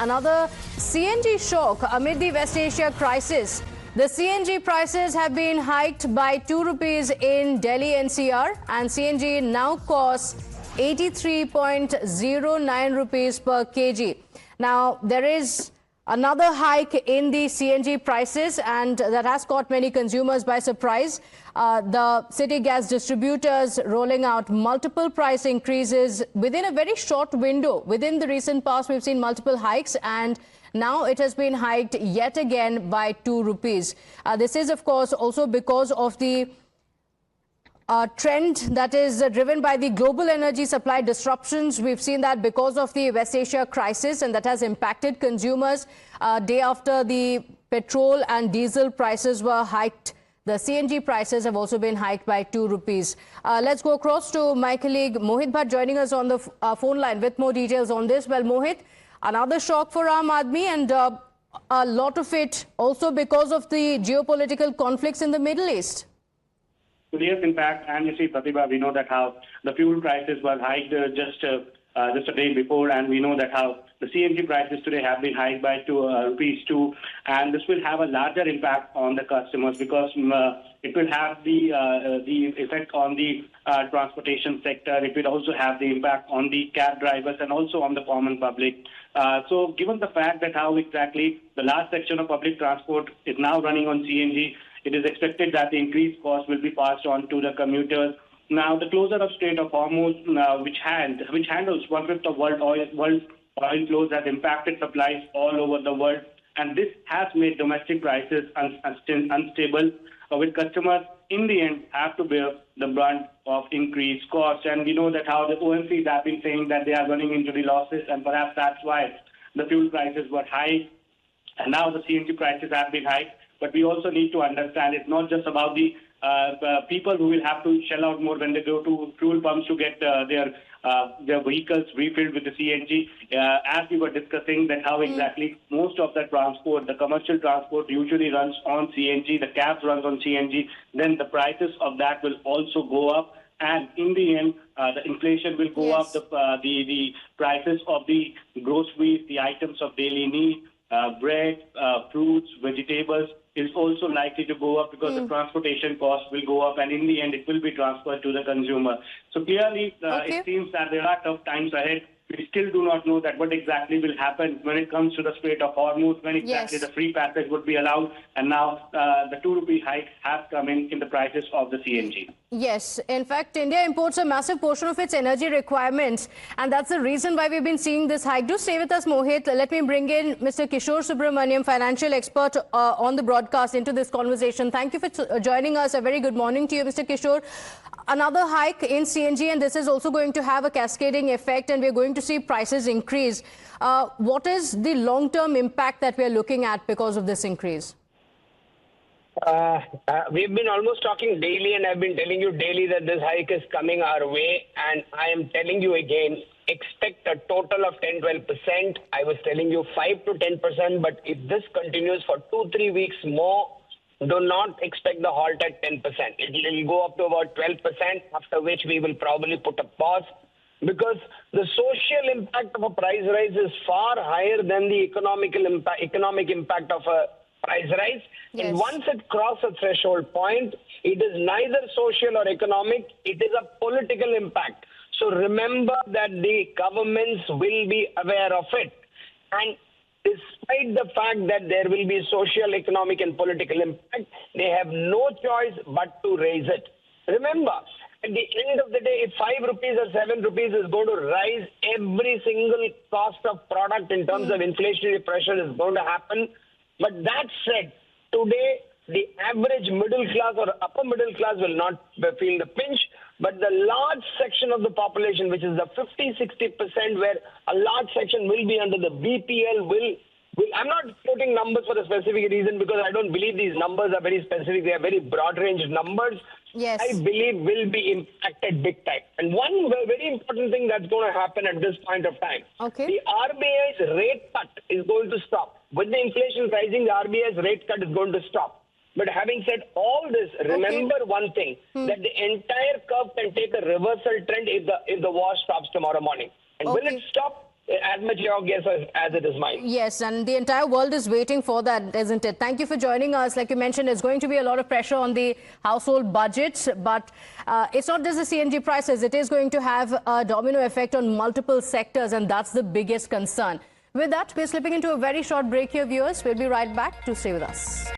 another CNG shock amid the West Asia crisis. The CNG prices have been hiked by 2 rupees in Delhi NCR, and CNG now costs 83.09 rupees per kg. Now, there is another hike in the CNG prices, and that has caught many consumers by surprise. The city gas distributors rolling out multiple price increases within a very short window. Within the recent past, we've seen multiple hikes, and now it has been hiked yet again by 2 rupees. This is, of course, also because of the trend that is driven by the global energy supply disruptions. We've seen that because of the West Asia crisis, and that has impacted consumers. Day after the petrol and diesel prices were hiked, the CNG prices have also been hiked by 2 rupees. Let's go across to my colleague Mohit Bhatt joining us on the phone line with more details on this. Well, Mohit, another shock for Aam Aadmi, and a lot of it also because of the geopolitical conflicts in the Middle East. Yes, in fact, and you see, Pratibha, we know that how the fuel prices were hiked just a day before, and we know that how the CNG prices today have been hiked by rupees 2, and this will have a larger impact on the customers because it will have the effect on the transportation sector. It will also have the impact on the cab drivers and also on the common public. So given the fact that how exactly the last section of public transport is now running on CNG, it is expected that the increased cost will be passed on to the commuters. Now, the closure of Strait of Hormuz, which handles 1/5 of world oil flows, has impacted supplies all over the world, and this has made domestic prices unstable, with customers in the end have to bear the brunt of increased costs. And we know that how the OMCs have been saying that they are running into the losses, and perhaps that's why the fuel prices were high, and now the CNG prices have been high. But we also need to understand it's not just about the people who will have to shell out more when they go to fuel pumps to get their vehicles refilled with the CNG. As we were discussing that how exactly most of the transport, the commercial transport usually runs on CNG, the cabs runs on CNG, then the prices of that will also go up. And in the end, the inflation will go up, the prices of the groceries, the items of daily need, bread, fruits, vegetables, is also likely to go up because the transportation costs will go up, and in the end it will be transferred to the consumer. So clearly it seems that there are tough times ahead. We still do not know that what exactly will happen when it comes to the Strait of Hormuz, when exactly the free passage would be allowed, and now the 2 rupee hike has come in the prices of the CNG. Yes, in fact, India imports a massive portion of its energy requirements, and that's the reason why we've been seeing this hike. Do stay with us, Mohit. Let me bring in Mr. Kishore Subramaniam, financial expert on the broadcast, into this conversation. Thank you for joining us. A very good morning to you, Mr. Kishore. Another hike in CNG, and this is also going to have a cascading effect, and we're going to see prices increase. What is the long-term impact that we're looking at because of this increase? We've been almost talking daily, and I've been telling you daily that this hike is coming our way, and I am telling you again, expect a total of 10-12%. I was telling you 5 to 10%, but if this continues for 2-3 weeks more, do not expect the halt at 10%. It will go up to about 12%, after which we will probably put a pause, because the social impact of a price rise is far higher than the economic impact of a price rise. Yes. And once it crosses a threshold point, it is neither social or economic, it is a political impact. So remember that the governments will be aware of it. And despite the fact that there will be social, economic and political impact, they have no choice but to raise it. Remember, at the end of the day, if 5 rupees or 7 rupees is going to rise, every single cost of product in terms of inflationary pressure is going to happen. But that said, today, the average middle class or upper middle class will not feel the pinch, but the large section of the population, which is the 50-60%, where a large section will be under the BPL, will I'm not quoting numbers for a specific reason because I don't believe these numbers are very specific. They are very broad range numbers. Yes. I believe will be impacted big time. And one very important thing that's going to happen at this point of time, the RBI's rate cut is going to stop. With the inflation rising, the RBI's rate cut is going to stop. But having said all this, remember one thing, that the entire curve can take a reversal trend if the war stops tomorrow morning. And will it stop? as much your guess as it is mine. Yes, and the entire world is waiting for that, isn't it? Thank you for joining us. Like you mentioned, it's going to be a lot of pressure on the household budgets, but it's not just the CNG prices. It is going to have a domino effect on multiple sectors, and that's the biggest concern. With that, we're slipping into a very short break here, viewers. We'll be right back. To stay with us.